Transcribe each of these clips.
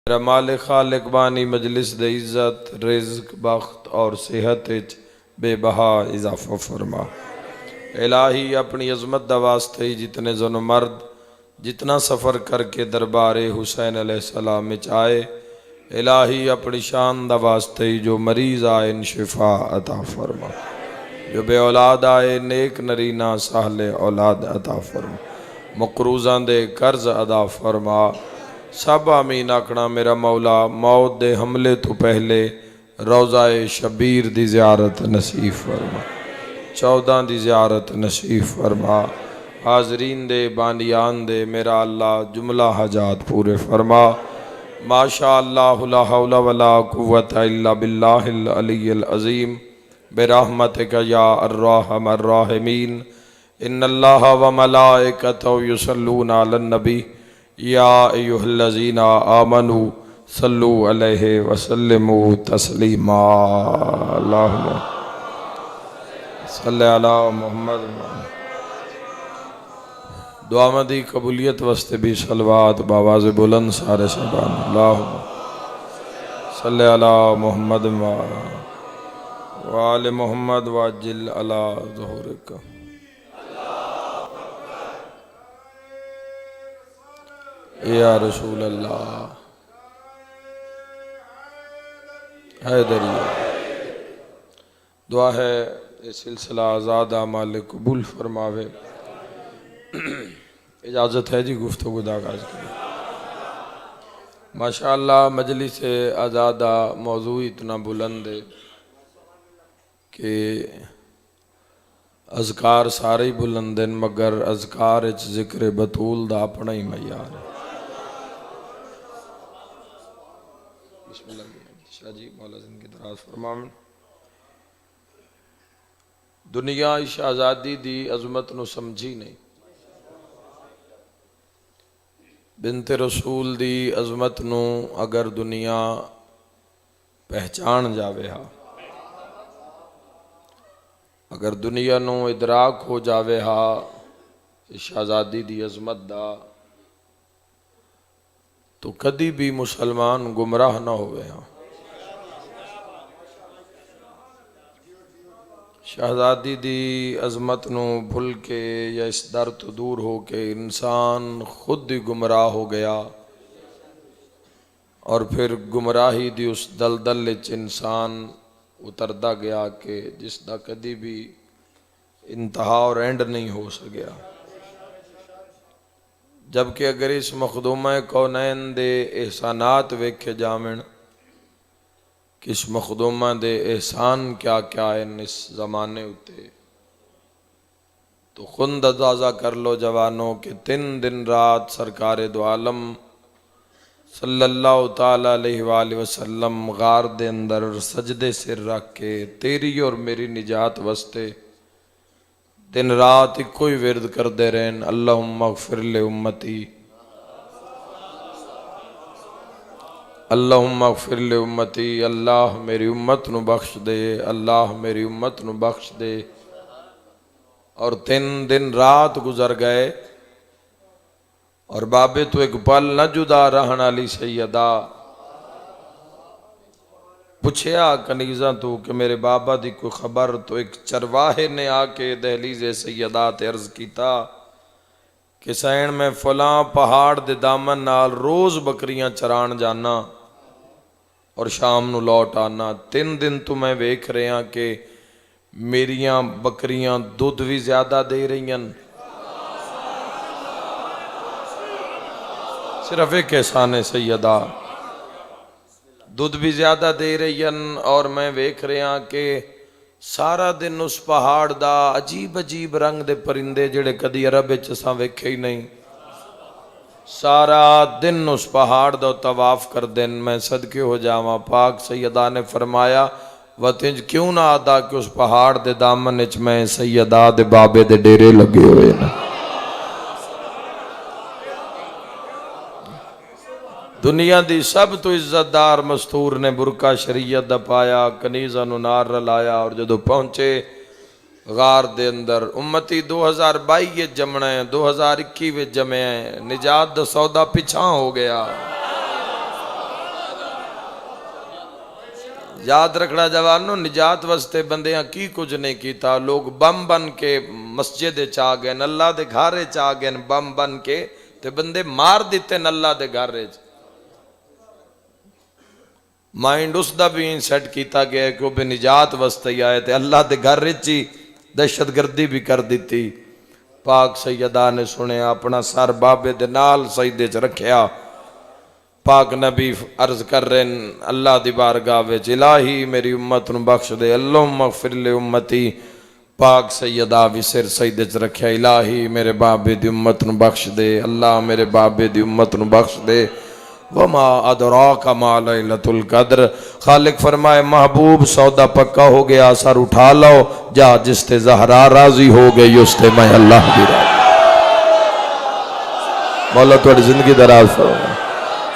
میرا مالک خالق بانی مجلس دے عزت رزق بخت اور صحت وچ بے بہا اضافہ فرما۔ الہی اپنی عظمت دا واسطے ہی جتنے زن و مرد جتنا سفر کر کے دربار حسین علیہ السلام وچ آئے، الہی اپنی شان دا واسطے ہی جو مریض آئے ان شفا عطا فرما، جو بے اولاد آئے نیک نرینہ سہل اولاد عطا فرما، مقروضاں دے قرض ادا فرما۔ سب آمین آکھنا میرا مولا، موت دے حملے تو پہلے روضہ شبیر دی زیارت نصیب فرما، 14 دی زیارت نصیب فرما، حاضرین دے بانیان دے میرا اللہ جملہ حاجات پورے فرما۔ ماشاء اللہ لا حول ولا قوت الا باللہ العلی العظیم، برحمتک یا الرحم الراحمین۔ ان اللہ و ملائکتہ یصلون علی النبی یا ایہا الذین آمنوا صلو علیہ وسلموا تسلیما۔ اللہم صلی علی محمد۔ دعا مدی قبولیت واسطے بھی صلوات باواز بلند سارے سبحان اللہم صلی علی محمد وآل محمد واجل علی ظہورک۔ یا رسول اللہ حیدری۔ دعا ہے یہ سلسلہ آزاد اعمال قبول فرماوے۔ اجازت ہے جی گفتگو دا آغاز کریں۔ ماشاءاللہ مجلس آزادہ موضوع اتنا بلند ہے کہ اذکار سارے ہی بلند ہیں، مگر اذکار اچ ذکر بطول دا اپنا ہی معیار ہے۔ بسم اللہ شاہ جی مولا زندگی دراز فرماون۔ دنیا اس آزادی دی عظمت نو سمجھی نہیں، بنت رسول دی عظمت نو اگر دنیا پہچان جاوے ہا، اگر دنیا نو ادراک ہو جاوے ہا اس آزادی دی عظمت دا، تو کدی بھی مسلمان گمراہ نہ ہوئے ہاں۔ شہزادی دی عظمت نو بھول کے یا اس در تو دور ہو کے انسان خود ہی گمراہ ہو گیا، اور پھر گمراہی دی اس دلدل وچ انسان اتردا گیا کہ جس دا کدی بھی انتہا اور اینڈ نہیں ہو سکیا۔ جبکہ اگر اس مخدومہ کونین دے احسانات ویکھے جامن، کس مخدومہ دے احسان کیا کیا ہے اس زمانے ہوتے، تو خود اندازہ کر لو جوانوں کہ 3 دن رات سرکار دو عالم صلی اللہ تعالیٰ علیہ وآلہ وسلم غار دے اندر سجدے سر رکھ کے تیری اور میری نجات واسطے دن رات کوئی ورد کر دے رہن، اللہم اغفر لے امتی، اللہم اغفر لے امتی، اللہ میری امت نو بخش دے، اللہ میری امت نو بخش دے۔ اور 3 دن رات گزر گئے اور بابے تو ایک پل نہ جدا رہن علی سیدہ پوچھیا کنیزاں تو کہ میرے بابا دی کوئی خبر، تو ایک چرواہے نے آ کے دہلیز سیدہ تے عرض کیتا کہ سین میں فلاں پہاڑ دے دامن نال روز بکریاں چران جانا اور شام نو لوٹ آنا، 3 دن تو میں ویکھ رہے ہیں کہ میریاں بکریاں دودھ بھی زیادہ دے رہی ہیں۔ صرف ایک احسان سیدہ، دودھ بھی زیادہ دے رہی ہیں، اور میں ویکھ رہے ہیں کہ سارا دن اس پہاڑ دا عجیب عجیب رنگ دے پرندے جڑے کدی عرب وچ اساں ویکھے ہی نہیں، سارا دن اس پہاڑ دا طواف کر دن۔ میں صدقے ہو جاواں، پاک سیدہ نے فرمایا وطنج کیوں نہ آدا کہ اس پہاڑ دے دامن وچ میں سیدہ دے بابے دے ڈیرے لگے ہوئے نا۔ دنیا دی سب تو عزت دار مستور نے برقع شریعت دا پایا، کنیزہ نو نار رلایا، اور جدو پہنچے غار دے اندر امتی 2022 جمنا ہے، 2021 جمع ہے، نجات دا سودا پچھاں ہو گیا۔ یاد رکھنا جوانوں، نجات واسطے بندیاں کی کچھ نہیں کیتا، لوگ بم بن کے مسجد چاہ گئے، اللہ دے گھارے چاہ گئے بم بن کے، تے بندے مار دیتے اللہ دے گھارے۔ مائنڈ اس دا بھی سیٹ کیتا گیا کہ وہ بھی نجات واسطے ہی آئے تھے، اللہ دے گھر چی دہشت گردی بھی کر دیتی۔ پاک سیدہ نے سنیا، اپنا سر بابے دے نال سجدے چ رکھیا، پاک نبی عرض کر رہے ہیں اللہ دی بارگاہ وچ، الہی میری امت نو بخش دے، اللہم اغفر لی امتی۔ پاک سیدہ بھی سر سجدے چ رکھیا، الہی میرے بابے دی امت نو بخش دے، اللہ میرے بابے دی امت نو بخش دے۔ وما ادراک ما لیلۃ القدر، خالق فرمائے محبوب سودا پکا ہو گیا، سر اٹھا لو، جا جس تے زہرا راضی ہو گئی اس تے میں اللہ بھی راضی۔ مولا تھوڑی زندگی دراز فرمائے،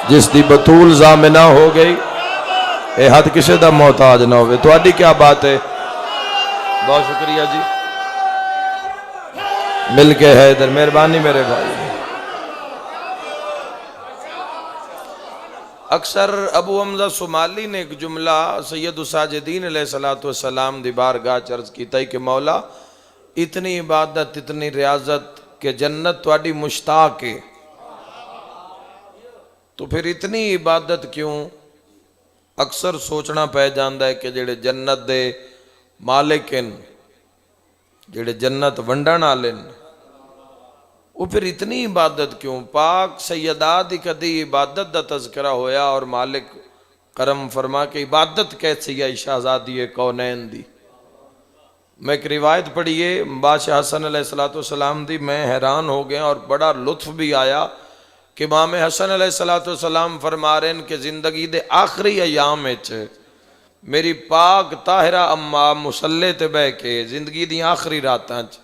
جس دی بطول ضامنہ ہو گئی، اے حد کسے دا محتاج نہ ہوئے۔ تو آڈی کیا بات ہے؟ بہت شکریہ جی، مل کے ہے ادھر، مہربانی میرے بھائی۔ اکثر ابو حمزہ صومالی نے ایک جملہ سید الساجدین علیہ السلام دی بارگاہ عرض کیتا ہے کہ مولا اتنی عبادت اتنی ریاضت کہ جنت تواڈی مشتاق ہے، تو پھر اتنی عبادت کیوں؟ اکثر سوچنا پہ جاندہ ہے کہ جڑے جنت دے مالک ہیں، جڑے جنت ونڈن والے ہیں، وہ پھر اتنی عبادت کیوں؟ پاک سیدہ دی کدی عبادت دا تذکرہ ہویا اور مالک کرم فرما کہ عبادت کیسی ہے شہزادی کونین دی۔ میں ایک روایت پڑھیے بادشاہ حسن علیہ السلام دی، میں حیران ہو گیا اور بڑا لطف بھی آیا کہ امام حسن علیہ السلام فرما رہے ہیں کہ زندگی دے آخری ایام وچ میری پاک طاہرہ اماں مصلے تے بہ کے زندگی دی آخری راتاں چ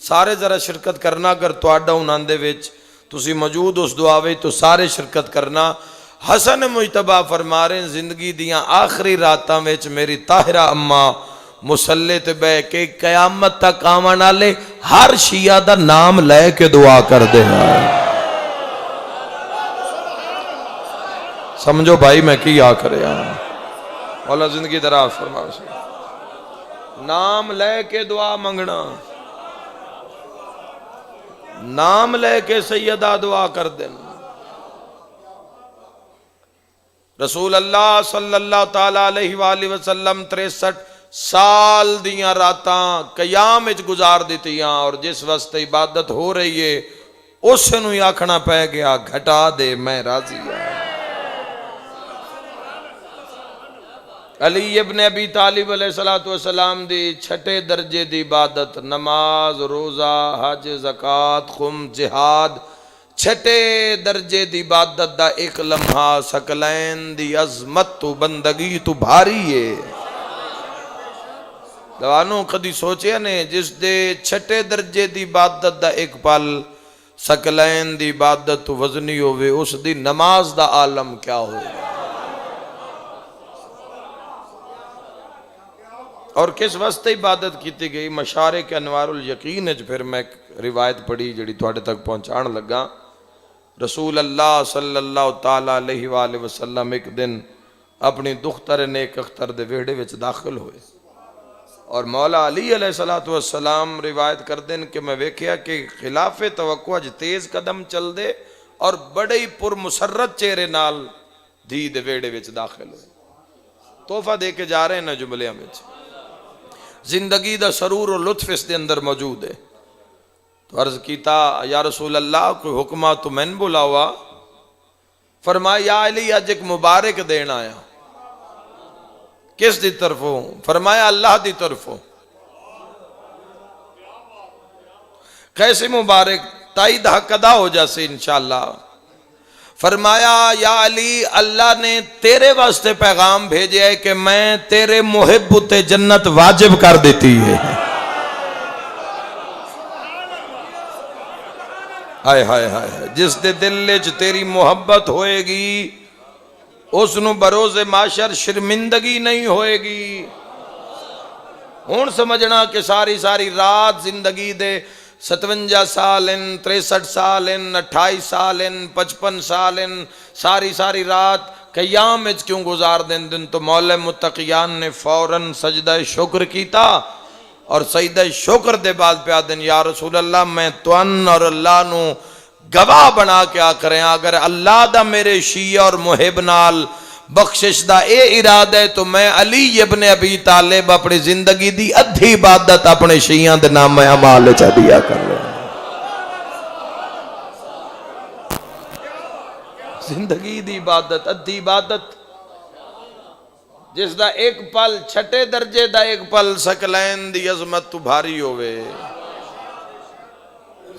سارے ذرا شرکت کرنا، اگر تواڈا انہاں دے وچ تسی موجود اس دعا وچ تو سارے شرکت کرنا۔ حسن مجتبی فرما رہے ہیں زندگی دیاں آخری راتاں وچ میری طاہرہ اماں مصلے تے بہ کے قیامت تک آون والے ہر شیعہ دا نام لے کے دعا کر دے۔ سمجھو بھائی میں کی آ کرے ہاں، مولا زندگی دراز فرمائے، نام لے کے دعا منگنا، نام لے کے سیدہ دعا کر دینا۔ رسول اللہ صلی اللہ تعالیٰ علیہ وآلہ وسلم 63 سال دیاں راتاں قیام وچ گزار دیتیاں، اور جس وقت عبادت ہو رہی ہے اس نو ہی آکھنا پہ گیا گھٹا دے میں راضی ہوں۔ علی ابن ابی طالب علیہ السلام دی چھٹے درجے دی عبادت، نماز، روزہ، حج، زکوٰۃ، خم، جہاد، چھٹے درجے دی عبادت دا ایک لمحہ ثقلین دی عظمت تو بندگی تو بھاری ہے۔ دوانوں کدی سوچیا نے جس دے چھٹے درجے دی عبادت دا ایک پل ثقلین دی عبادت تو وزنی ہوئے، اس دی نماز دا عالم کیا ہوئے؟ اور کس واسطے عبادت کیتی گئی؟ مشارق انوار الیقین وچ پھر میں ایک روایت پڑھی جڑی تواڈے تک پہنچان لگا۔ رسول اللہ صلی اللہ تعالیٰ علیہ وآلہ وسلم ایک دن اپنی دختر نیک اختر دے ویڑے وچ داخل ہوئے، اور مولا علی علیہ السلام روایت کر دیں کہ میں ویکھیا کہ خلاف توقع اج تیز قدم چل دے اور بڑے پر مسرت چہرے نال دھی دے ویڑے وچ داخل ہوئے، تحفہ دے کے جا رہے ہیں نا جملیاں وچ، زندگی دا سرور و لطف اس دے اندر موجود ہے۔ تو عرض کیتا یا رسول اللہ کوئی حکمہ تو میں نے بولا ہوا؟ فرمایا یا علی اج ایک مبارک دین آیا۔ کس دی طرفوں؟ فرمایا اللہ دی طرفوں۔ کیسے مبارک؟ تائید حق ادا ہو جاسے انشاءاللہ۔ فرمایا یا علی اللہ نے تیرے واسطے پیغام بھیجے ہے کہ میں تیرے محب تے جنت واجب کر دیتی ہے۔ ہائے ہائے ہائے، جس دے دل وچ تیری محبت ہوئے گی اس نو بروز معاشر شرمندگی نہیں ہوئے گی۔ ہون سمجھنا کہ ساری رات زندگی دے 57 سال ان، 63 سال ان، 28 سال ان، 55 سال ان، ساری رات قیام وچ کیوں گزار دین دن؟ تو مولا متقیان نے فوراً سجدہ شکر کیتا اور سجدہ شکر دے بعد پیا دن یا رسول اللہ میں تون اور اللہ نو گواہ بنا کے آ کریں اگر اللہ دا میرے شیعہ اور محب نال بخشش دا اے ارادہ ہے تو میں علی ابن ابی طالب اپنی زندگی دی ادھی عبادت اپنے شیعہ دے نام اعمال چا دیا کر رہے ہیں۔ زندگی دی عبادت ادھی عبادت جس دا ایک پل چھٹے درجے دا ایک پل سکلین دی عظمت تو بھاری ہوئے،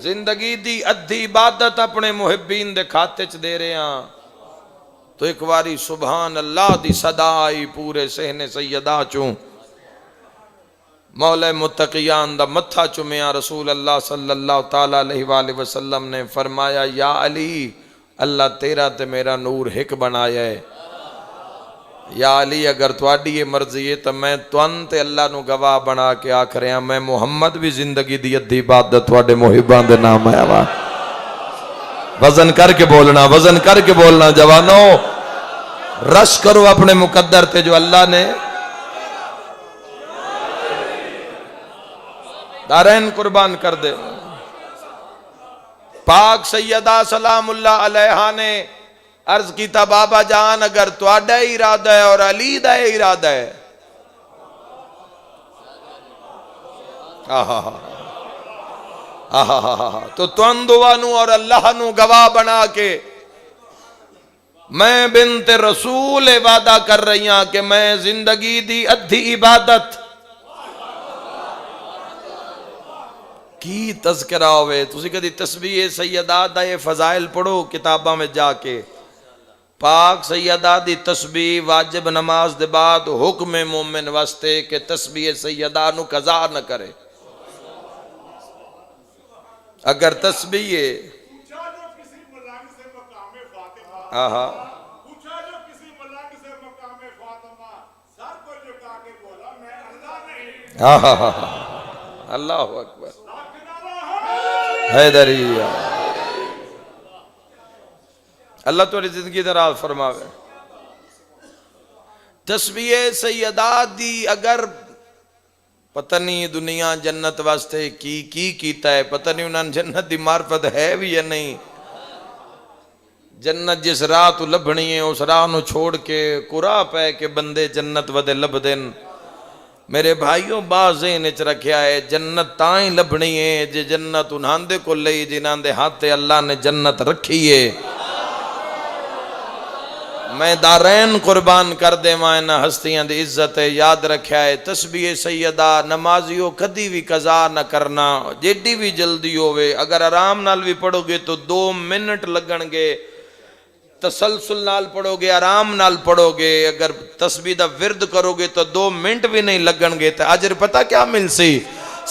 زندگی دی ادھی عبادت اپنے محبین دے کھاتے چ دے رہے ہیں تو ایک واری سبحان اللہ دی صدا آئی پورے سہنے سیدہ چوں مولا متقیان دا متھا چومیا رسول اللہ صلی اللہ تعالیٰ علیہ وآلہ وسلم نے فرمایا یا علی اللہ تیرا تے میرا نور ہک بنایا ہے، یا علی اگر تواڈی یہ مرضی ہے تو میں تون تے اللہ نو گواہ بنا کے آکھ رہا میں محمد بھی زندگی دی ادھی عبادت تواڈے محبان دے نام ہے۔ وزن کر کے بولنا، وزن کر کے بولنا جوانوں، رش کرو اپنے مقدر تے جو اللہ نے دارین قربان کر دے۔ پاک سیدہ سلام اللہ علیہا نے عرض کیتا بابا جان اگر تواڈا ارادہ ہے اور علی دا ارادہ ہے تو تون دوانو اور اللہ نو گواہ بنا کے میں بنت رسول وعدہ کر رہی ہاں کہ میں زندگی دی ادھی عبادت کی تذکرہ ہوئے تسی کدی تسبیح سیدہ دا یہ فضائل پڑھو کتاباں میں جا کے پاک سیدہ دی تسبیح واجب نماز دے بعد حکم مومن واسطے کہ تسبیح سیدہ نو قضا نہ کرے اگر تسبیح اللہ اکبر حیدریہ اللہ تو زندگی دراز فرماوے۔ تسبیح سیدہ دی اگر پتہ نہیں دنیا جنت واسطے کی کیتا ہے، پتہ نہیں انہاں جنت دی معرفت ہے بھی یا نہیں، جنت جس راہ تو لبھنی ہے اس راہ نو چھوڑ کے قرآ پہ کہ بندے جنت ودے لب دن۔ میرے بھائیوں بازین اچ رکھیا ہے جنت تائیں لبھنی ہے جے جنت انہاں دے کو لئی جنہاں دے ہاتھ اللہ نے جنت رکھی ہے۔ میں دارین قربان کر دے مائنہ ہستیاں دی عزت ہے یاد رکھیا ہے تسبیح سیدہ نمازیوں کدی بھی قضا نہ کرنا جیڈی بھی جلدی ہوئے اگر آرام نال بھی پڑھو گے تو 2 منٹ لگن گے، تسلسل نال پڑھو گے آرام نال پڑھو گے، اگر تسبیح دا ورد کرو گے تو 2 منٹ بھی نہیں لگن گے تو اجر پتہ کیا مل سی؟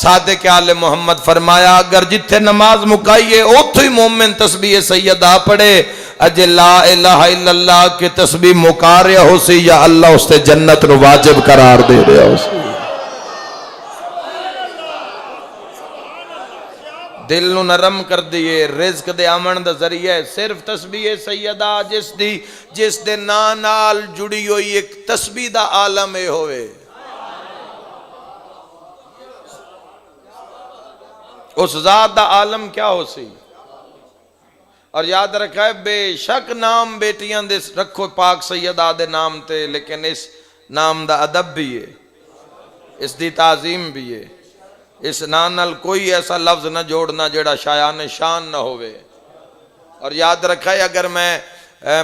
صادق آل محمد فرمایا اگر جتھے نماز مکائیے اوتھے ہی مومن تسبیح سیدہ پڑھے اجے لا الہ الا اللہ کے تسبیح مکاریا ہو سی یا اللہ اس تے جنت نو واجب قرار دے رہا ہو سی۔ دل نو نرم کر دیئے رزق دے آمن دا ذریعہ ہے صرف تسبیح سیدہ جس دے نال جڑی ہوئی ایک تسبیح دا عالم ہوئے اس ذات دا عالم کیا ہو سی۔ اور یاد رکھا ہے بے شک نام بیٹیاں دے رکھو پاک سیدہ دے نام تے لیکن اس نام دا ادب بھی ہے، اس دی تعظیم بھی ہے، اس نال کوئی ایسا لفظ نہ جوڑنا جڑا شایان شان نہ ہوئے۔ اور یاد رکھا ہے اگر میں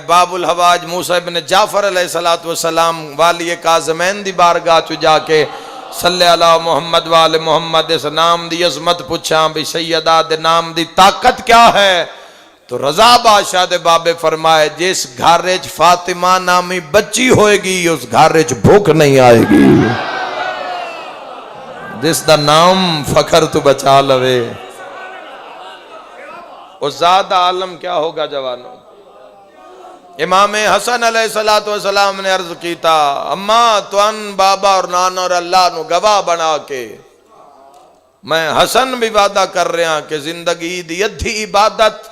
باب الحواج موسیٰ ابن جعفر علیہ السلام والی کاظمین دی بارگاہ چو جا کے صلی اللہ محمد وآل محمد اس نام دی عظمت پوچھاں بھی سیدہ دے نام دی طاقت کیا ہے تو رضا بادشاہ دے بابے فرمائے جس گھرچ فاطمہ نامی بچی ہوئے گی اس گھرچ بھوک نہیں آئے گی، جس دا نام فخر تو بچا لوے اس ذات عالم کیا ہوگا جوانوں۔ امام حسن علیہ السلام نے عرض کیتا اماں توان بابا اور نانا اور اللہ نو گواہ بنا کے میں حسن بھی وعدہ کر رہا کہ زندگی دی ادھی عبادت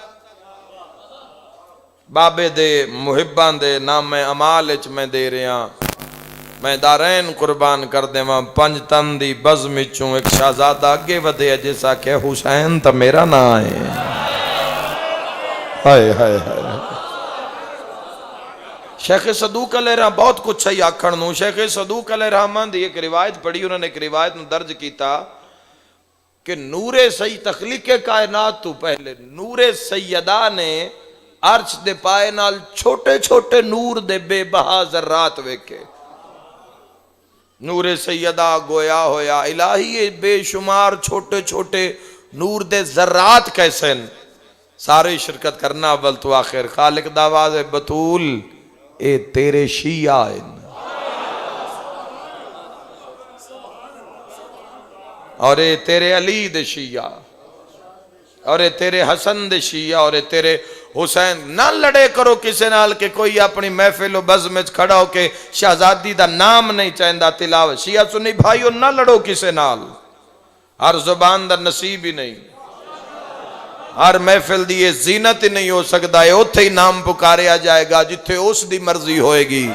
بابے دے محباں دے نام امال وچ میں دے رہا میں دارین قربان کر دیواں پنج تن دی بزم وچوں ایک شہزادہ اگے ودے جیسا کہ حسین تا میرا نام ہے ہائے ہائے ہائے شیخ صدوق علیہ رحمہ بہت کچھ ہے آکھن نو شیخ صدوق علیہ رحمہ دی ایک روایت پڑھی انہوں نے ایک روایت میں درج کیتا کہ نور سید تخلیق کائنات تو پہلے نور سیدہ نے عرش دے پائے نال چھوٹے چھوٹے نور دے بے بہا ذرات ویکھے نور سیدہ گویا ہویا الہی بے شمار چھوٹے چھوٹے نور دے ذرات کیسے سارے شرکت کرنا اول تو آخر خالق دعواز بطول اے تیرے شیعہ اور اے تیرے علی دے شیعہ اور اے تیرے حسن دے شیعہ اور اے تیرے حسین نہ لڑے کرو کسے نال کہ کوئی اپنی محفل و بزم وچ کھڑا ہو کے شہزادی دا نام نہیں چاہندا تلاوت شیعہ سنی بھائیو نہ لڑو کسے نال ہر زبان دا نصیب ہی نہیں ہر محفل دی یہ زینت ہی نہیں ہو سکتا ہے اتھے ہی نام پکاریا جائے گا جتھے اس دی مرضی ہوئے گی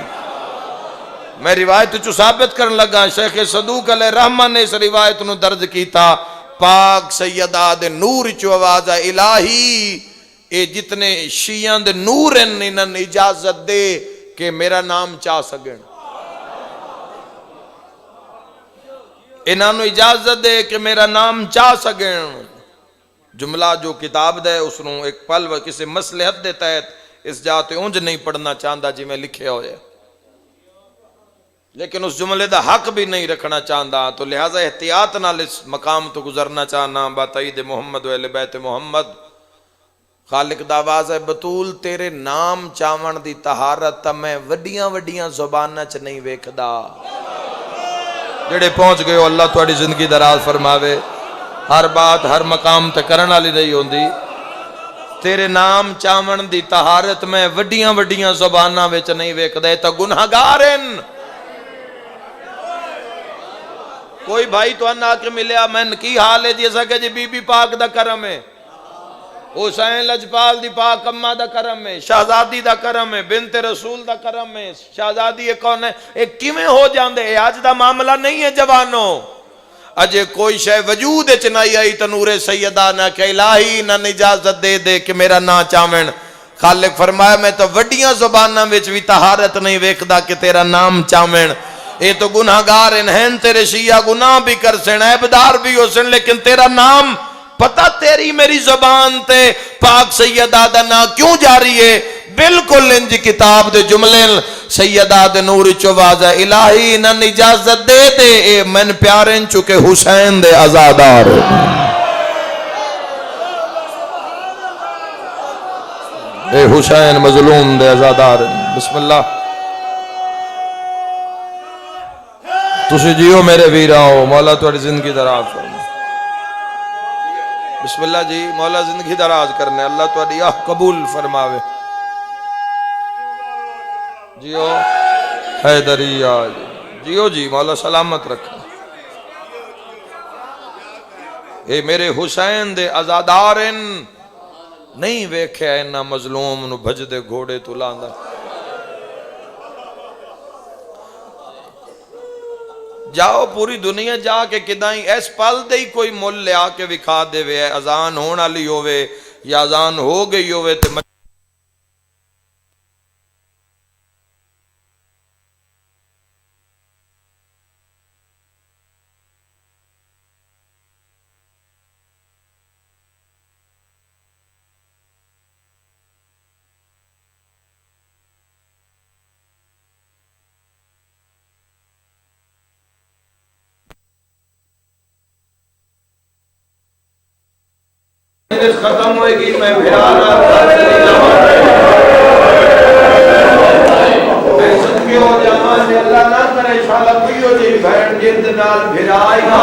میں روایت چو ثابت کرن لگا شیخ صدوق علیہ رحمہ نے اس روایت نو درج کیتا پاک سیدہ دے نور چو آواز الہی اے جتنے شیعان دے نور انہوں اجازت دے کہ میرا نام چاہ سکیں انہوں اجازت دے کہ میرا نام چاہ سکیں جملہ جو کتاب دے اس نو ایک پل و کسی مصلحت دے تحت اس جاتے اونج نہیں پڑھنا چاہتا جی میں لکھے ہوئے لیکن اس جملے دا حق بھی نہیں رکھنا چاہتا تو لہٰذا احتیاط نال اس مقام تو گزرنا چاہنا باتعید محمد و اہل بیت محمد خالق دعواز ہے بطول تیرے نام چاون دی طہارت میں وڈیاں وڈیاں زبانہ چ نہیں ویکھدا جڑے پہنچ گئے ہو اللہ تہاڈی زندگی دراز فرماوے ہر بات ہر مقام تے کرن والی نہیں ہوندی تیرے نام چاون دی طہارت میں وڈیاں وڈیاں زبانہ وچ نہیں ویکھدا تے گنہگارن کوئی بھائی تو انہا کے ملیا میں کی حال ہے جیسا کہ جی بی بی پاک دا کرم ہے حسین لجپال دی پاک اممہ دا کرم ہے شہزادی دا کرم ہے بنت رسول دا کرم ہے شہزادی ایک کون ہے ایک کیویں ہو جاندے ہے آج دا معاملہ نہیں ہے جوانوں اجے کوئی شے وجود چنائی آئی تنور سیدہ نہ کہ الہی نہ اجازت دے دے کہ میرا نا چاوین خالق فرمایا میں تو وڈیاں زبانہ وچ بھی طہارت نہیں ویکھدا کہ تیرا نام چاوین اے تو گناہگار ہیں تیرے شیعہ گناہ بھی کر سن عیبدار بھی ہو سن لیکن تیرا نام پتہ تیری میری زبان تے پاک سیدہ دا نا کیوں جاری ہے بالکل انج کتاب دے جملے سیدہ دے نور چواز ہے الہی نہ اجازت دے دے اے من پیارن چکے حسین دے آزادار اے حسین مظلوم دے آزادار بسم اللہ تسی جیو میرے ویراؤ مولا تہاڈی زندگی دراز فرما بسم اللہ جی مولا زندگی دراز کرنے اللہ تہاڈی آہ قبول فرماوے جیو حیدری جیو جی مولا سلامت رکھا اے میرے حسین دے آزادارن نہیں ویکھے اینا مظلوم نو بھج دے گھوڑے تو لاندہ جاؤ پوری دنیا جا کے کدائیں ایس پال دے ہی کوئی مول لے آکے وکھا دے وے اذان ہونا لی ہوئے یا اذان ہو گئی ہوئے تے ختم ہوئے گی میں بھیارا میں صدقے ہو جامان نے اللہ نہ کرے شالا کوئی ہو جی بہن جند نال بھیرائی میں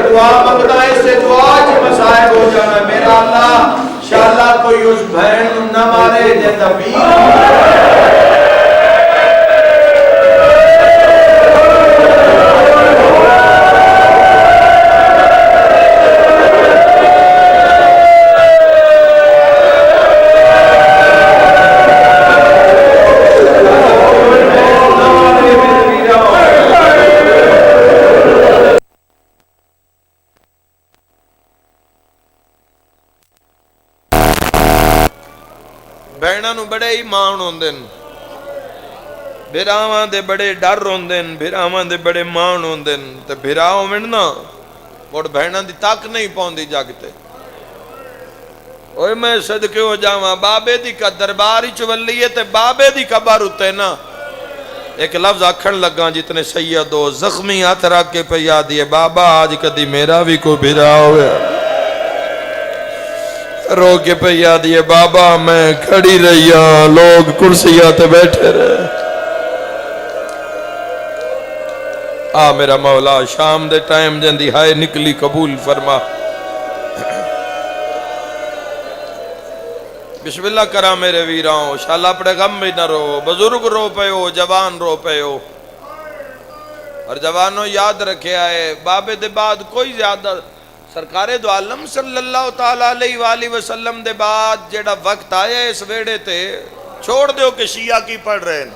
دعا مقدہ اس سے دعا چی مسائب ہو جانا میرا اللہ شالا کوئی اس بہن نہ مارے جند بیر بہناں نو بڑے ایمان ہوندے نے، بھراواں دے بڑے ڈر ہوندے نے، بھراواں دے بڑے مان ہوندے نے، تے بھرا ہوون نا مڑ بہناں دی تک نہیں پوندی جگ تے۔ اوئے میں صدقے ہو جاواں، بابے دی کا دربار وچ ولی ہے تے بابے دی قبر اُتے نا ایک لفظ آکھن لگا جتنے سید ہو زخمی ہاتھ رکھ کے پہ یاد دیے، بابا آج کدی میرا بھی کوئی بھرا ہوئے رو کے پہ یاد دیے، بابا میں کھڑی رہیا لوگ کرسیاں تے بیٹھے رہے۔ آ میرا مولا شام دے ٹائم جندی ہائے نکلی قبول فرما۔ بسم اللہ کرا میرے ویراؤں، شالا اپنے غم بھی نہ رو، بزرگ رو پے ہو، جوان رو پے ہو، اور جوانوں یاد رکھے آئے بابے دے بعد کوئی زیادہ سرکار دو عالم صلی اللہ تعالیٰ علیہ وآلہ وسلم دے بعد جیڑا وقت آیا اس ویڑے تے چھوڑ دیو کہ شیعہ کی پڑھ رہے ہیں،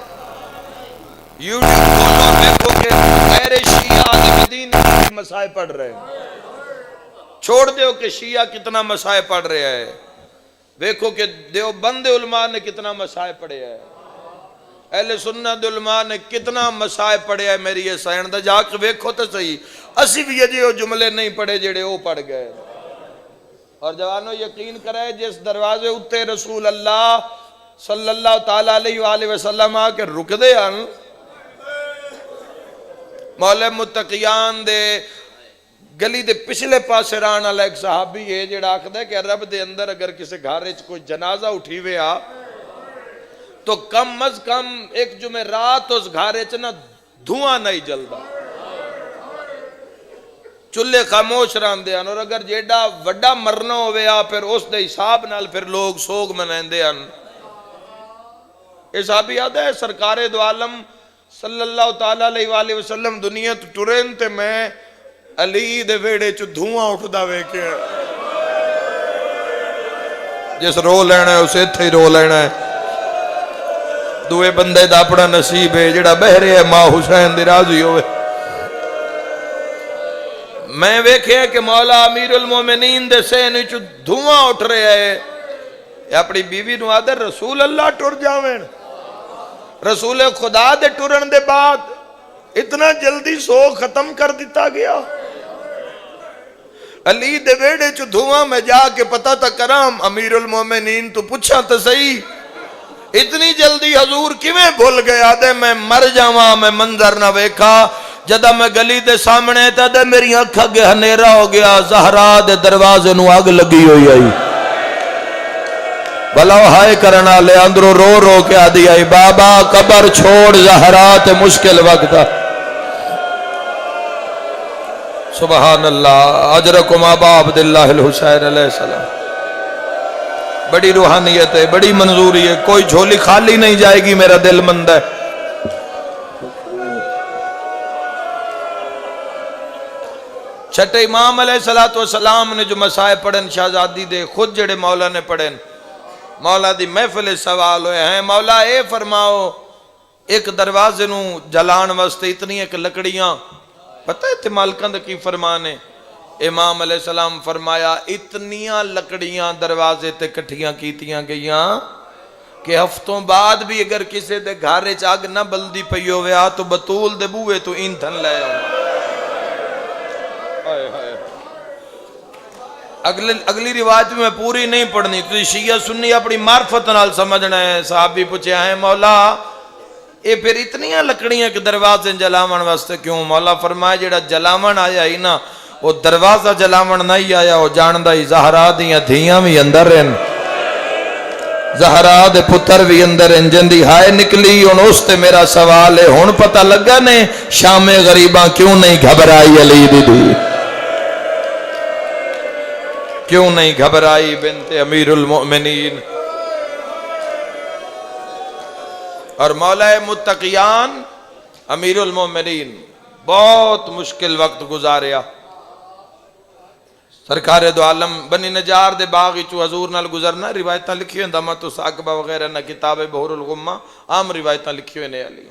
یوٹیوب کھولو دیکھو کہ غیر شیعہ دے مدینہ کی مسائل پڑھ رہے ہیں، چھوڑ دیو کہ شیعہ کتنا مسائل پڑھ رہے ہیں، دیکھو کہ دیوبند علماء نے کتنا مسائل پڑھے ہے، اہل سنت علماء نے کتنا مسائل پڑھے ہے، میری یہ سائن دا جا کے دیکھو تو صحیح، اسی بھی یہ جملے نہیں پڑھے جڑے وہ پڑھ گئے۔ اور جوانوں یقین کرے جس دروازے اتے رسول اللہ صلی اللہ تعالیٰ علیہ وآلہ وسلم آ کے رک دے ہیں، مولا متقیان دے گلی دے پچھلے پاسے ران والا ایک صحابی ہے جڑا آکھدا ہے کہ رب دے اندر اگر کسی گھر وچ کوئی جنازہ اٹھی ہوئے آ تو کم از کم ایک جمعرات اس گھر وچ نہ دھواں نہیں جلدا، چولہے خاموش رہندے ہیں، اور اگر جیڑا وڈا مرنا ہوئے آ پھر اس دے حساب نال پھر لوگ سوگ مناندے ہیں۔ یہ صحابی آدھا ہے سرکار دو عالم صلی اللہ تعالیٰ علیہ وآلہ وسلم دنیا تو ٹرین تے میں علی دے ویڑے چو دھواں اٹھدا ویکھے، جس رو لینا ہے اسے تھے رو لینا ہے، دوے بندے دا اپنا نصیب ہے جڑا بہرے ہے ماں حسین دی راضی ہوئے۔ میں ویکھے کہ مولا امیر المومنین دے سین چو دھواں اٹھ رہے ہے، اپنی بیوی نو آدھر رسول اللہ ٹر جاویں، رسول خدا دے ٹرن دے بعد اتنا جلدی سو ختم کر دیتا گیا، علی دے ویڑے چو دھواں میں جا کے پتہ تا کرام امیر المومنین تو پوچھا تا صحیح اتنی جلدی حضور کیویں بھول گیا دے میں مر جاواں میں منظر نہ ویکھا، جدہ میں گلی دے سامنے تا دے میری آنکھا کے ہنیرا ہو گیا، زہرا دے دروازے نو آگ لگی ہوئی آئی، بلاو ہائے کرنا لے اندرو رو رو کے آدھی آئی، بابا قبر چھوڑ زہرا تے مشکل وقت سبحان اللہ، اجرکم آبا عبداللہ الحسین علیہ السلام۔ بڑی روحانیت ہے، بڑی منظوری ہے، کوئی جھولی خالی نہیں جائے گی، میرا دل مند ہے۔ چھٹے امام علیہ السلام نے جو مسائل پڑھن شہزادی دے خود جڑے مولا نے پڑھن، مولا دی محفل سوال ہوئے ہیں، مولا اے فرماؤ ایک دروازے نو جلان واسطے اتنی ایک لکڑیاں، پتہ ہے تے مالکان دا کی فرمانے، امام علیہ السلام فرمایا اتنیاں لکڑیاں دروازے تے کٹھیاں کیتیاں گئیاں کہ ہفتوں بعد بھی اگر کسی دے گھارے چاگ نہ بلدی پیو ویا تو بطول دے بوئے تو ایندھن لے آؤں۔ اگلی روایت میں پوری نہیں پڑھنی، تو شیعہ سنی اپنی معرفت نال سمجھنا ہے۔ صحابی پوچھے ہیں مولا اے پھر اتنیاں لکڑیاں کہ دروازے جلاون واسطے کیوں؟ مولا فرمایا جڑا جلاون آیا ہی نا وہ دروازہ جلاون نہیں آیا، وہ جاندہ ہی زہرا دیاں دھیاں بھی اندر ہیں، زہرا دے پتر بھی اندر ہیں، جندی ہائے نکلی ان اس تے میرا سوال ہے ہن پتہ لگا نے شام غریباں کیوں نہیں گھبرائی علی دی دی، کیوں نہیں گھبرائی بنت امیر المؤمنین۔ اور مولا متقیان امیر المؤمنین بہت مشکل وقت گزاریا، سرکار دو عالم بنی نجار دے باغی چو حضور نال گزرنا، روایتاں لکھی ہیں دمت و ساقبہ وغیرہ نہ کتاب بحر الغمہ عام روایتاں لکھی ہوئے نے علی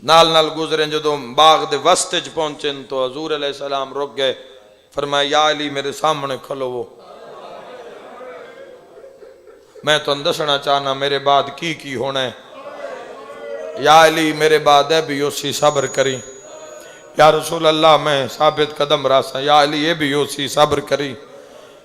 نال گزریں جدوں باغ دے وسط پہنچن تو حضور علیہ السلام رک گئے، فرمایا یا علی میرے سامنے کھلو، میں تو دسنا چاہنا میرے بعد کی ہونا ہے. یا علی میرے بعد ہے بھی اسی صبر کری. یا رسول اللہ میں ثابت قدم راسا. یا علی یہ بھی اسی صبر کری.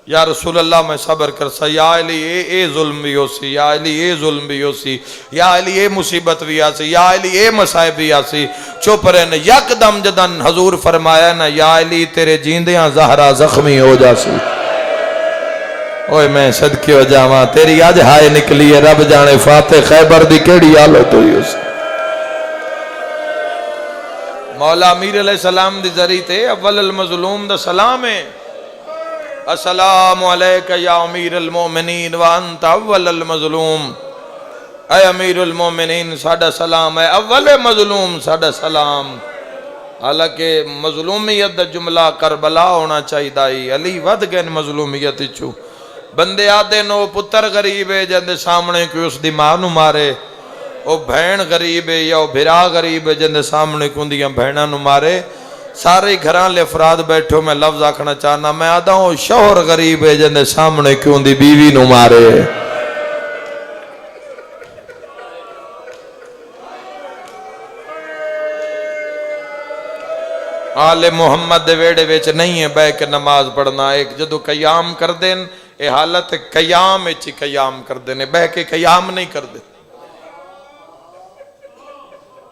یا رسول اللہ میں صبر کرسا. یا علی اے ظلم بھی ہوسی. یا علی اے ظلم بھی ہوسی. یا علی اے مصیبت بھی آسی. یا علی اے مسائب بھی آسی. چپ رہنے یک دم جدن حضور فرمایا نا یا علی تیرے جیندیاں زہرا زخمی ہو جاسی. اوئے میں صدقے ہو جاواں تیری آج ہائے نکلی ہے رب جانے فاتح خیبر دی کیڑی حالت ہوئی اسی. مولا امیر علیہ السلام دی ذریعے تے اول المظلوم دا سلام ہے. السلام علیکہ یا امیر المومنین وانت اول المظلوم. اے امیر المومنین ساڑھا سلام ہے. اول مظلوم ساڑھا سلام. حالانکہ مظلومیت دا جملہ کربلا ہونا چاہی دائی. علی ود گئے مظلومیت چو. بندے آدھے نو پتر غریب ہے جندے سامنے کوئی اس دی ماں نو مارے. او بھین غریب ہے یا او بھرا غریب ہے جندے سامنے کندیاں بھینہ نو مارے. سارے گھران لے افراد بیٹھو میں لفظ آکھنا چاہنا میں آدھا ہوں شوہر غریب ہے جندے سامنے کیوں دی بیوی نو مارے. آل محمد دے ویڑے ویچ نہیں ہے بے کے نماز پڑھنا. ایک جدو قیام کر دیں اے حالت قیام اچھی قیام کر دینے بے کے قیام نہیں کر دیں.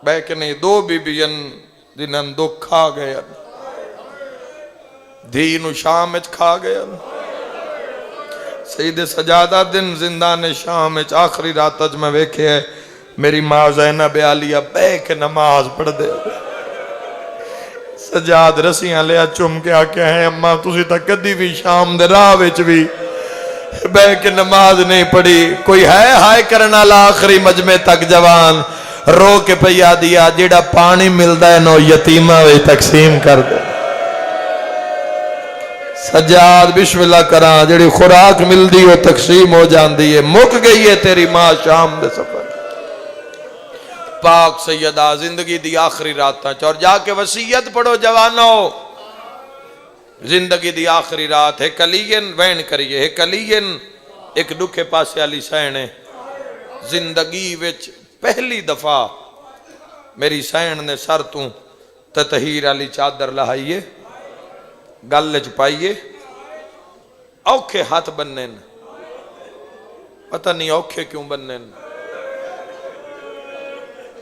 بے کے نہیں دو بی بیان دنن دکھ کھا گیا دین و شام اچ کھا گیا. سید سجادہ دن زندان شام اچ آخری رات اج میں ویکھے ہے میری ماں زینب عالیہ بے کے نماز پڑھ دے. سجاد رسیاں لیا چم کے آکے ہیں اماں تُسی تک کدی بھی شام دے راہ وچ بھی بے کے نماز نہیں پڑھی. کوئی ہے ہائے کرنا آخری مجمع تک جوان رو کے پیا دیا جیڑا پانی ملدا ہے نو یتیمہ وے تقسیم کر دے. سجاد بسم اللہ کراں جیڑی خوراک ملدی ہو تقسیم ہو جاندی ہے. مک گئی ہے تیری ماں شام دے سفر. پاک سیدہ زندگی دی آخری رات اور جا کے وصیت پڑھو جوانو. زندگی دی آخری رات ہے کلین وین کریے ہے کلین ایک ڈکھے پاسے علی سین ہے. زندگی وچ پہلی دفعہ میری سین نے سر توں تطہیر علی چادر لہائیے گل چپائیے اوکھے ہاتھ بننے پتہ نہیں اوکھے کیوں بننے.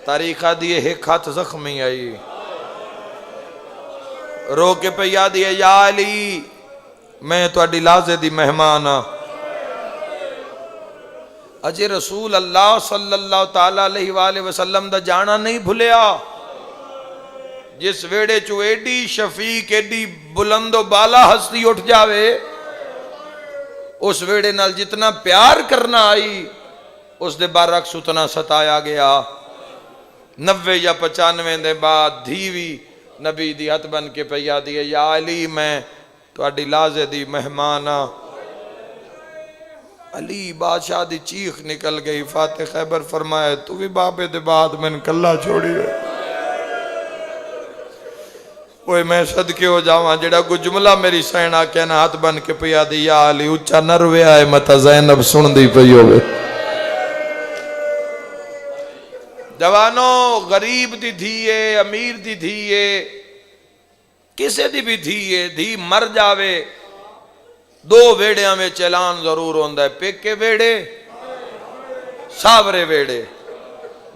تاریخہ دیئے ایک ہاتھ زخمی آئی رو کے پہ یاد دیئے یا علی میں تو اڈی لازے دی مہمانا. اجے رسول اللہ صلی اللہ تعالیٰ علیہ وآلہ وسلم دا جانا نہیں بھولیا. جس ویڑے چو ایڈی شفیق ایڈی بلند و بالا ہستی اٹھ جاوے اس ویڑے نال جتنا پیار کرنا آئی اس دے برعکس اتنا ستایا گیا. 90 یا 95 دے بعد دھیوی نبی دی ہاتھ بن کے پیا دیئے یا علی میں تو اڈی لازے دی مہمانا. علی بادشاہ دی چیخ نکل گئی. فاتح خیبر فرمائے تو بھی بابے دے بعد میں کلہ چھوڑی ہے. اوہ میں صدقے ہو جاواں جڑا کو جملہ میری سینہ کہنا ہاتھ بن کے پیا دی یا علی اچھا نروے آئے متا زینب سن دی پئی ہوئے. جوانوں غریب دی دھیے امیر دی دھیے کسے دی بھی دھیے دھی مر جاوے دو ویڑیاں میں چلان ضرور ہوندہ ہے. پیکے ویڑے ساورے ویڑے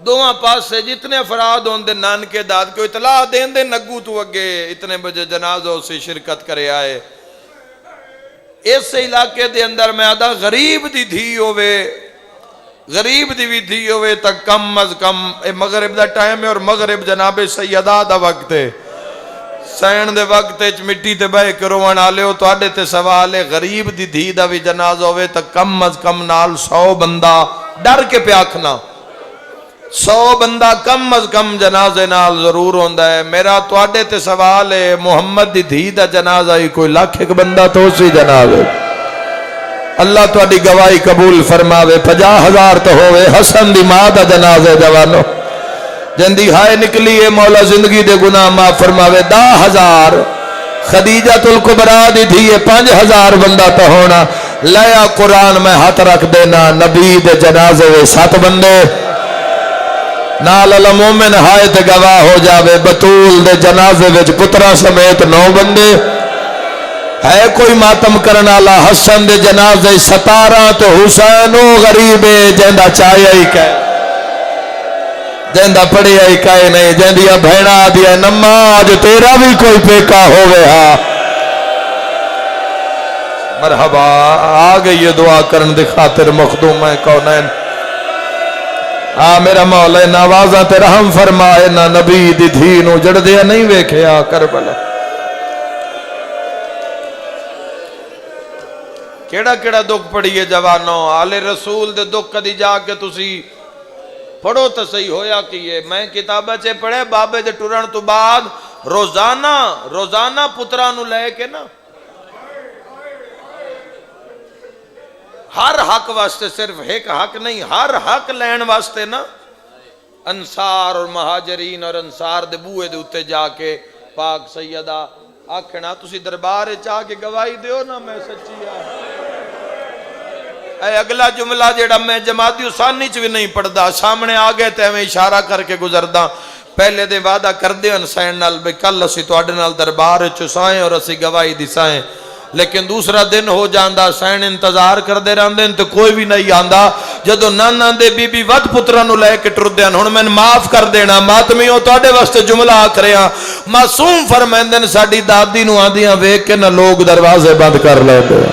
دوہاں پاس سے جتنے افراد ہوندے نان کے داد کو اطلاع دین دے نگو تو اگے اتنے بجے جنازوں سے شرکت کرے آئے. اس علاقے دے اندر میں آدھا غریب دی دھی ہوئے غریب دی بھی دھی ہوئے تک کم از کم مغرب دا ٹائم ہے اور مغرب جناب سیدہ دا وقت ہے. سین دے وقت مٹی تے بے کروان آلے ہو تو آڈے تے سوال ہے غریب دی دھی دا بھی جنازہ ہوئے تک کم از کم نال 100 بندہ ڈر کے پہ آکھنا 100 بندہ کم از کم جنازے نال ضرور ہوندہ ہے. میرا تو آڈے تے سوال ہے محمد دی دھی دا جنازہ ہی کوئی لاکھ ایک بندہ تو اسی جنازے. اللہ تو اڈی گواہی قبول فرماوے 50,000 تو ہوئے حسن دی ماں دا جنازے جوانو جندی ہائے نکلی ہے مولا زندگی دے گناہ معاف فرماوے. 10,000 خدیجہ الکبریٰ دی دھی 5,000 بندہ تو ہونا لیا قرآن میں ہاتھ رکھ دینا نبی دے جنازے وے 7 بندے نال المومن ہائے تے گواہ ہو جاوے بطول دے جنازے وچ پترا سمیت 9 بندے ہے کوئی ماتم کرنا والا حسن دے جنازے 17 تو حسین او غریب ہے جیندا چاہیا ہی کہ جیندا پڑھیا ہی کہ نہیں جیندیاں بہنا دیا نماز تیرا بھی کوئی پیکا ہوئے ہاں مرحبا آ گئی یہ دعا کرن دی خاطر مخدوم ہے کونین میرا مولا نوازاں تے رحم فرمائے نہ نبی دی دھی نو جڑ دیا نہیں ویکھیا کربلا کیڑا کیڑا دکھ پڑیے جوانوں آل رسول دے دکھ کدی جا کے تسی پڑھو تو صحیح ہویا کیے میں کتابہ چے پڑھے بابے دے ٹرن تو بعد روزانہ پترا نو لے کے نا ہر حق واسطے صرف ایک حق نہیں ہر حق لین واسطے نا انصار اور مہاجرین اور انصار دے بوئے دے اتے جا کے پاک سیدہ آکھنا تسی دربار چاہ کے گواہی دیو نا میں سچی اے اگلا جملہ جیڑا میں جماعتی ثانی چ بھی نہیں پڑھدا سامنے آگے تے میں اشارہ کر کے گزردا پہلے دے وعدہ کر دے حسین نال بے کل اسی تواڈے نال دربار چ سائیں اور اسی گواہی دی سائیں لیکن دوسرا دن ہو جاندا سین انتظار کر دے رہندے تے کوئی بھی نہیں آندا جدوں نانا دے بی بی ود پتراں نو لے کے ٹردے ہن میں معاف کر دینا ماتمیو تواڈے واسطے جملہ آکھ رہا معصوم فرمائندے ساڈی دادی نو آندیاں ویکھ کے نہ لوگ دروازے بند کر لیندے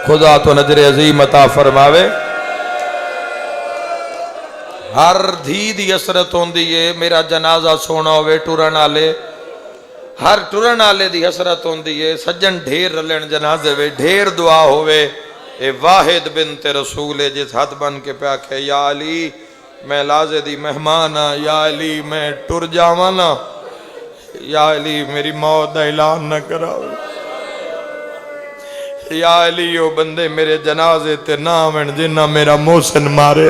خدا تو نظر عظیم عطا فرماوے ہر دھی دی حسرت ہوندی ہے میرا جنازہ سونا ہوئے ٹرن والے ہر ٹرن والے دی حسرت ہوندی ہے سجن ڈھیر رلن جنازے وے ڈھیر دعا ہوئے اے واحد بنت رسول ہے جس ہاتھ بن کے پیا کہ یا علی میں لازے دی مہمان ہاں یا علی میں ٹر جاواں نا یا علی میری موت دا اعلان نہ کراؤ یا علی او بندے میرے جنازے تے نامن جنہ میرا محسن مارے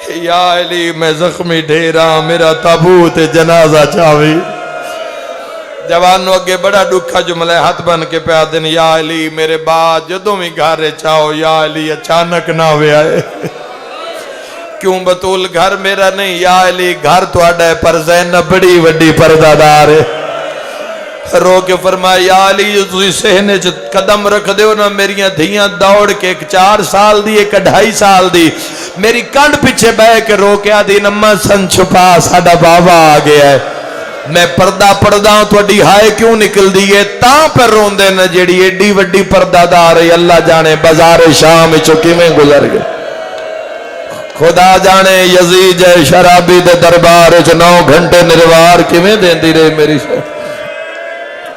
یا علی میں زخمی ڈھیرا میرا تابوت جنازہ چاوی جوانوں اگے بڑا ڈکھا جملہ ہاتھ بن کے پیا دن یا علی میرے بعد جدوں بھی گھر چاہو یا علی اچانک نہ ہوئے آئے کیوں بطول گھر میرا نہیں یا علی گھر تو آڈا ہے پر زینب بڑی وڈی پردہ دار ہے رو کے فرمایا یا علی جو تسی سہنے قدم رکھ دے ہو نا میریاں دھیاں دوڑ کے ایک 4 سال دی ایک 2.5 سال دی میری کنڈ پیچھے بہ کے رو کے آدھی نمہ سن چھپا ساڑا بابا آ گیا ہے میں پردہ پردہ ہوں تو اڈی ہائے کیوں نکل دیئے تاں پر رون دے نا جیڑی ایڈی وڈی پردہ دار ہے اللہ جانے بازار شام چکی میں گزر گئے خدا جانے یزید شرابی دے دربار 9 گھنٹے نروار کی میں دیں دی رہے میری سے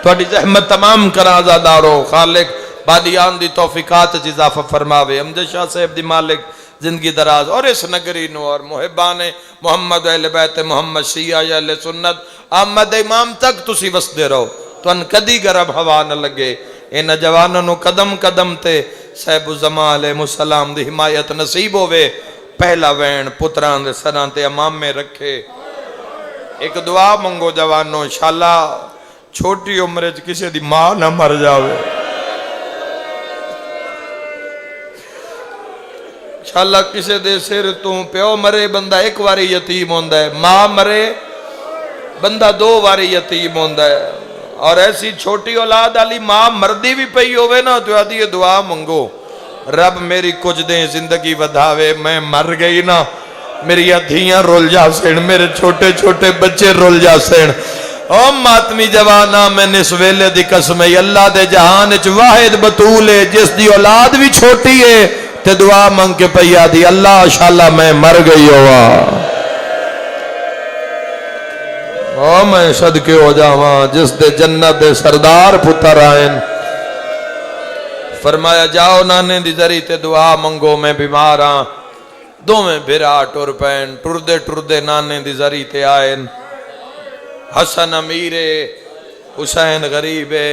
تھوڑی زحمت تمام کرا زادارو خالق بادیان دی توفیقات اضافہ فرماوے امجد شاہ صاحب دی مالک زندگی دراز اور اس نگری نو اور محبان محمد اہل بیت محمد شیعہ یا اہل سنت احمد امام تک تسی وسدے رہو تو ان کدی گرب ہوا نہ لگے ان جوانوں نو قدم قدم تے صاحب الزمان علیہ السلام دی حمایت نصیب ہوئے پہلا وین پتران دے سران تے امام میں رکھے ایک دعا منگو جوانوں انشاءاللہ چھوٹی عمرے کسی دی ماں نہ مر جاوے انشاءاللہ کسی دے سر تو پیو مرے بندہ 1 واری یتیم ہوندہ ہے ماں مرے بندہ 2 واری یتیم ہوندہ ہے اور ایسی چھوٹی اولاد علی ماں مردی بھی پئی ہوئے نا تو آدھی یہ دعا منگو رب میری کچھ دیں زندگی ودھاوے میں مر گئی نا میری دھیاں رول جا سین میرے چھوٹے چھوٹے بچے رول جا سین او ماتمی جوانا میں نس ویلے دی قسم ہے اللہ دے جہان اچ واحد بطول ہے جس دی اولاد بھی چھوٹی ہے تے دعا منگ کے پیا دی اللہ انشاءاللہ میں مر گئی ہوا او میں صدقے ہو جاواں جس دے جنت دے سردار پتر آئین فرمایا جاؤ نانے دی ذری تے دعا منگو میں بیمار ہاں دو میں بھرا ٹر پین ٹردے نانے دی ذری تے آئین حسن امیرے حسین غریبے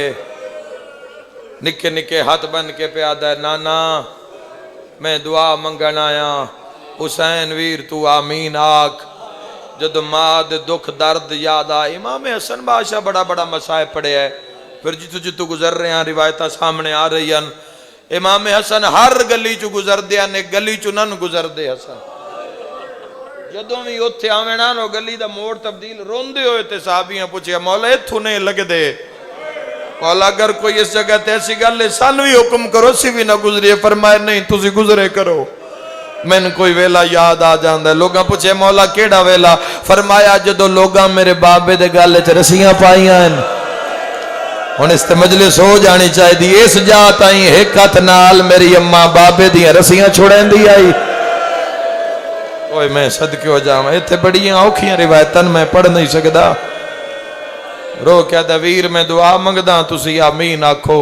نکے نکے ہاتھ بن کے پیادہ ہے نانا میں دعا منگن آیا حسین ویر تو آمین آکھ جدو ماں دے دکھ درد یاد آئے امام حسن بادشاہ بڑا بڑا مسائب پڑے ہے پھر جتو جتو گزر رہے ہیں روایتہ سامنے آ رہی ہیں امام حسن ہر گلی چو گزر دیا نے گلی چو نن گزر دے حسن جدوں بھی اتھے آوینا نو گلی دا موڑ تبدیل روندے ہوئے تے صحابیاں پوچھے مولا اتھو نہیں لگ دے مولا اگر کوئی اس جگہ تیسی گل ہے سانوی حکم کرو سی بھی نہ گزریے فرمائے نہیں تُسی گزرے کرو میں نے کوئی ویلا یاد آ جاندہ ہے لوگاں پوچھے مولا کیڑا ویلا فرمایا جدو لوگاں میرے بابے دے گالے چ رسیاں پائیاں ہیں ہن اس تے مجلس ہو جانی چاہی دی اس جات آئی ایک ہاتھ نال میری اماں بابے دیاں رسیاں چھوڑیں دی آئی اوئے میں صدقے ہو جاؤں ایتھے بڑیاں اوکھیاں روایتاں میں پڑھ نہیں سکدا رو کیا دویر میں دعا منگدا تسی آمین آکھو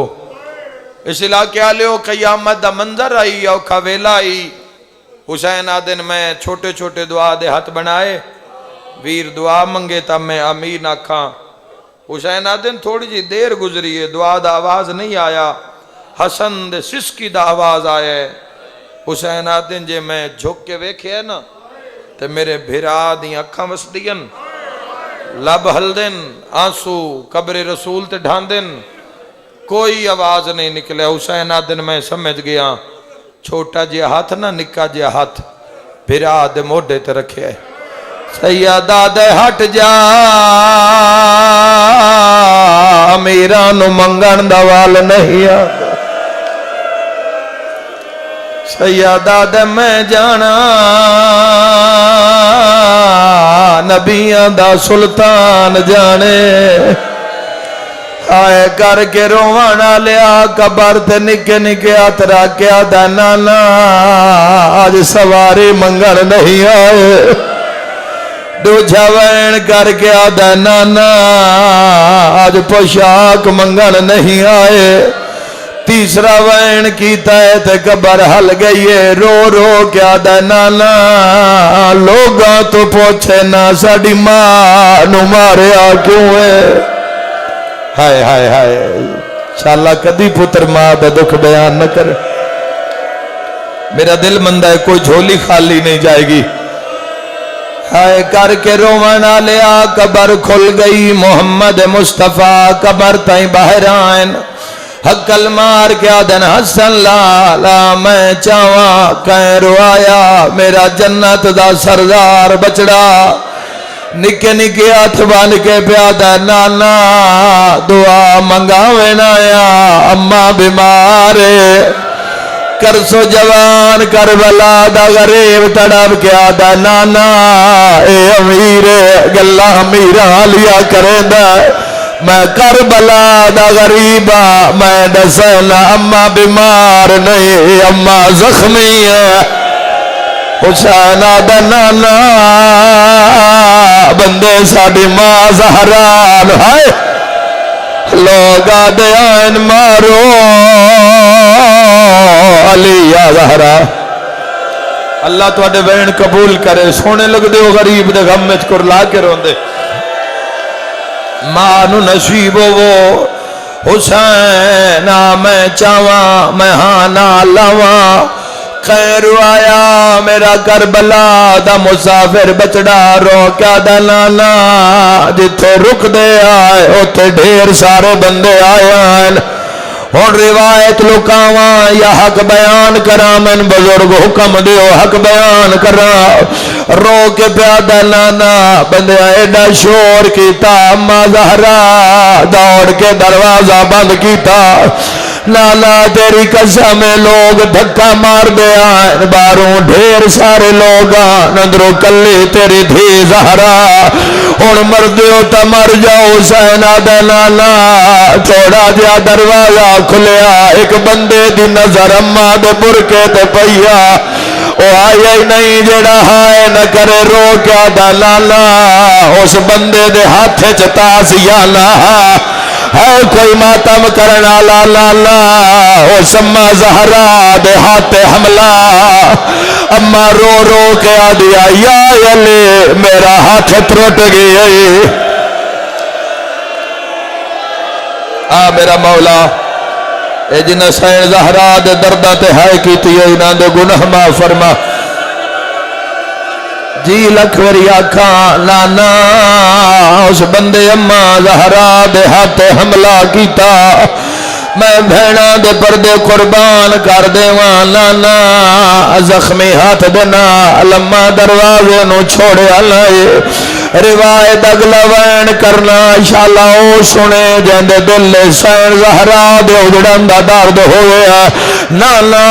اس علاقے آلے ہو قیامت دا منظر آئی اوکھا ویلا آئی حسین آدن میں چھوٹے چھوٹے دعا دے ہاتھ بنائے ویر دعا منگے تا میں آمین آکھاں حسین آدن تھوڑی جی دیر گزری ہے دعا دا آواز نہیں آیا حسن دے سسکی دا آواز آیا ہے حسین آدن جے میں جھک کے ویکھے ہے نا تے میرے بھرا دی اکھاں وسدین لب ہلدن آنسو قبر رسول تے ڈھاندن کوئی آواز نہیں نکلے حسین آدن میں سمجھ گیا چھوٹا جی ہاتھ نہ نکا جی ہاتھ بھرا دے موڈے تے رکھے ہے سیدہ دے ہٹ جا میرا نو منگن دوال نہیں آگا سیدہ دے میں جانا نبیان دا سلطان جانے آئے کر کے روانا لیا قبر تے نکے نکے آترا کیا دا نانا آج سواری منگن نہیں آئے دو جھوین کر کے آدھا نانا آج پوشاک منگن نہیں آئے تیسرا وین کیتا ہے تے قبر ہل گئی ہے رو رو کے آدھا نانا لوگاں تو پوچھے نا ساڑی ماں نو ماریا کیوں ہے ہائے ہائے ہائے انشاءاللہ کدی پتر ماں دے دکھ بیان نہ کرے میرا دل مندہ ہے کوئی جھولی خالی نہیں جائے گی ہائے کر کے رومانا لیا قبر کھل گئی محمد مصطفیٰ قبر تائیں باہر آئین حقل مار کیا دن حسن لالا میں چاواں کہیں روایا میرا جنت دا سردار بچڑا نکے نکے ہاتھ بان کے پیادہ نانا دعا منگاوے نایا اماں بیمارے کرسو جوان کربلا دا غریب تڑپ کیا دا نانا اے امیر گلہ امیرہ لیا کریں دا میں کربلا دا غریبہ میں دسنا اماں بیمار نہیں اماں زخمی ہے حسین دا نانا بندے ساڑی ماں زہران ہائے لوگا دیان مارو علی یا زہرا اللہ تو اڈے بین قبول کرے سونے لگ دے ہو غریب دے غم میں چکر لا کے رون دے مانو نصیب وہ حسین میں چاواں میں ہانا لاواں خیر آیا میرا کربلا دا مسافر بچڑا رو کیا دا نانا جتھے رک دے آئے اتھے ڈھیر سارے بندے آئے آئے اور روایت لکاواں یا حق بیان کرا من بزرگ حکم دیو حق بیان کرا رو کے پیادہ نانا بندے ایڈا شور کیتا اما زہرا دوڑ کے دروازہ بند کیتا نانا تیری قسم لوگ دھکا مار دے آئین باروں ڈھیر سارے لوگاں نندرو کلی تیری دھی زہرا ان مردیو تا مر جاؤ حسین آدھے نانا چھوڑا جا دروازہ کھلیا ایک بندے دی نظر اماں دے برکے تے پہیا او آیا ہی نہیں جڑا ہائے نہ کرے رو کیا دا لالا اس بندے دے ہاتھ چتاس یا نا ہے کوئی ماتم کرنا لا لا لا او سما زہرا دے ہاتھ حملہ اما رو رو کے آدیا یا علی میرا ہاتھ ترٹ گئی میرا مولا اے جن سین زہرا دے دردہ تے ہائے کی تھی انہاں دے گناہ معاف فرما جی لکھ وری آکھاں نانا اس بندے اما زہرا دے ہاتھ حملہ کیتا میں بھیڑا دے پردے قربان کر دیواں نانا زخمی ہاتھ دینا لما دروازے نو چھوڑے لائے روایت اگلا وین کرنا انشاءاللہ او سنے جندے دل سین زہرا دے اجڑن دا درد ہویا نانا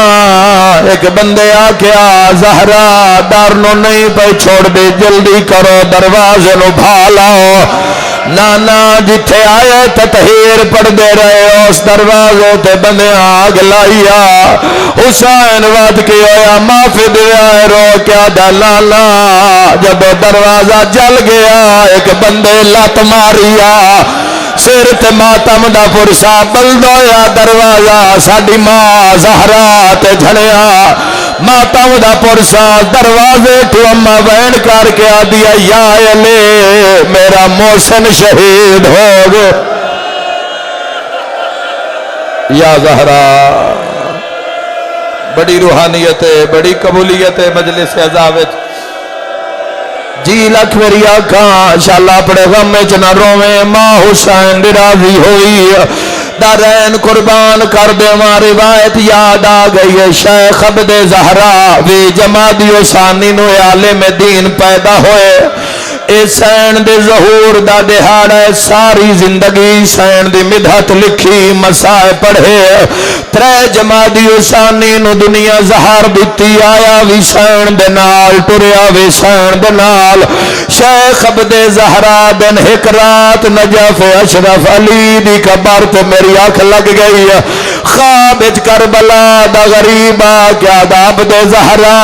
ایک بندے آکیا زہرا در نو نہیں پہ چھوڑ دے جلدی کرو دروازے نو بھالاؤ نانا جتھے آئے تطہیر پڑھ دے رہے اس دروازے تے بندے آگ لائیا حسین وعد کی ہویا معافی دیا رو کیا دلالا جب دروازہ جل گیا ایک بندے لات ماریا سر تے ماتم دا پرسا بلدویا دروازہ ساڈی ماں زہرا تے جھڑیا ماتم دا پرسا دروازے تو اما وین کر کے آدیا یا علی میرا محسن شہید ہو گئے یا زہرا بڑی روحانیت ہے بڑی قبولیت ہے مجلس عزاوت جی لکھ میری آنکھاں انشاءاللہ اپنے غم میں چنا رویں ماں حسین دی راضی ہوئی دارین قربان کر دے ماں روایت یاد آ گئی ہے شیخ عبد زہرا وی جمادی ثانی نو عالم دین پیدا ہوئے اے سین دے ظہور دا دہاڑ ہے ساری زندگی سین دی مدحت لکھی مسائے پڑھے ترے جمادی ثانی نو دنیا زہار دیتی آیا وی سین دے نال ٹریا وی سین دے نال شیخ عبد زہرا دن ایک رات نجف اشرف علی دی قبر تے میری آنکھ لگ گئی خواب کربلا دا غریبا کیا دا عبد زہرا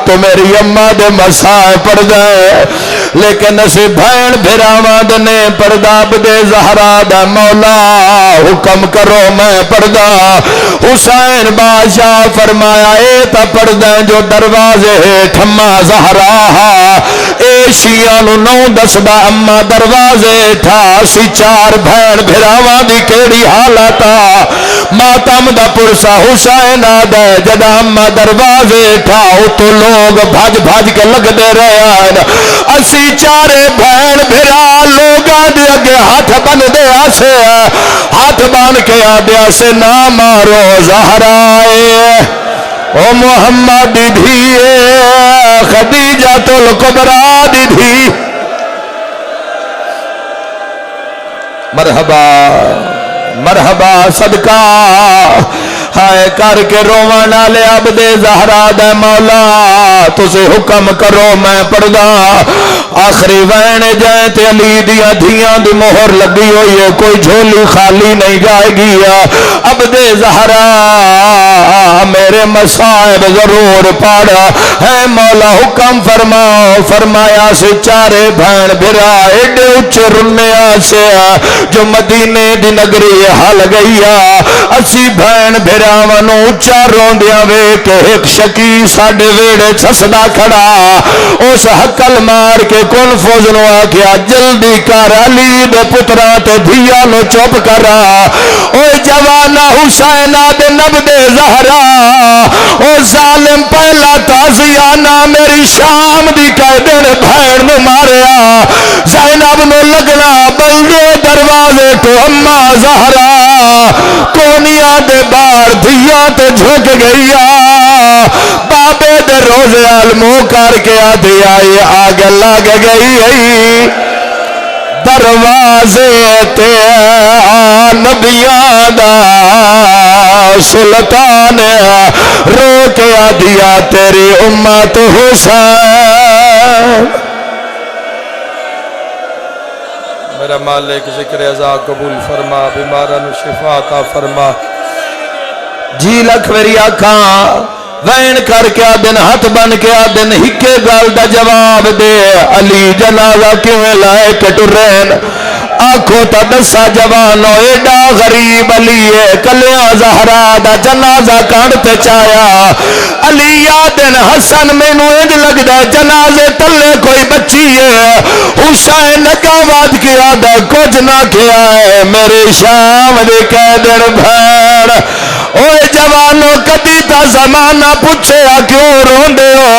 تو میری اماں دے مسائے پڑ گئے لیکن اسی بھین بھراواں دنے پردہ عبد زہرا دا مولا حکم کرو میں پردہ حسین بادشاہ فرمایا اے تا پردہ جو دروازے ٹھما زہرا اے شیعہ نو دس دا اما دروازے ٹھا سی چار بھین بھراواں دی کیڑی حالتا ماتم دا پرسا حسین آدھے جدا اما دروازے ٹھاؤ تو لوگ بھج بھج کے لگ دے رہے ہیں اسی چارے بھین بھرا لوگاں دے اگے ہاتھ بن دے آسے ہاتھ بان کے آدھے آسے نہ مارو زہرائے او محمد دھیے خدیجہ الکبریٰ دھی مرحبا مرحبا صدقہ ہائے کر کے روان والے عبد زہرا دے مولا تسے حکم کرو میں پڑھدا آخری وین جائے تے علی دیاں دھیاں دی مہر لگی ہوئی ہے کوئی جھولی خالی نہیں جائے گی عبد زہرا میرے مصائب ضرور پاڑا ہے مولا حکم فرماؤ فرمایا سے چارے بھین بھرا ایڈے اچھے رنیا سے جو مدینے دی نگری حال گئی اسی بھین بھراونوں اچھا روندیاں وے کہ ایک شکی ساڑے ویڑے چھسدا کھڑا اس حقل مار کے کن فوزنوں آکیا جلدی کر علی دے پترہ تے دھیا نو چوپ کرا اوہ جوانا حسینہ دے نب دے زہرا اوہ ظالم پہلا تازیانہ میری شام دی قیدن بھین نو ماریا زینب نو لگنا بلدے دروازے تو اما زہرا کونیا دے بار دھیا تے جھک گئیا بابے دے روزے علموں کر کے آدھی آئی آگ لگ گئی دروازے تے نبیاں دا سلطان رو کے آدھیا تیری امت حسین میرا مالک ذکر عزا قبول فرما بیمارن شفا عطا فرما جی لکھ میری آنکھاں وین کر کے دن ہاتھ بن کے دن ہکے گال دا جواب دے علی جنازہ کیویں لائے کے ٹرین آنکھوں تا دسا جوانو ایڈا غریب علی کلیاں زہرا دا جنازہ کانڈتے چایا علی دن حسن میں نو اج لگ دا جنازے تلے کوئی بچی ہے حسین نکاوات کیا دا کچھ نہ کیا ہے میرے شام دے کہہ دن بھیڑ اوے جوانو کدی تا زمانہ پوچھے کیوں روندے ہو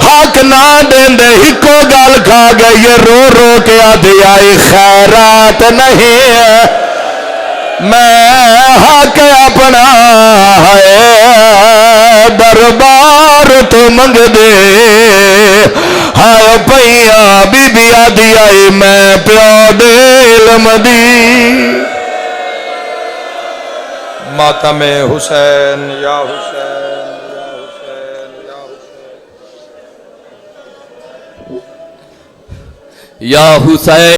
حق نہ دیندے ہکو گل کھا گئی رو رو کے آدھی آئی خیرات نہیں میں حق اپنا ہے دربار تو منگ دے ہائے پئیا بی بی آدھی آئی میں پیو دے علم دی ماتم حسین یا حسین یا حسین یا حسین یا حسین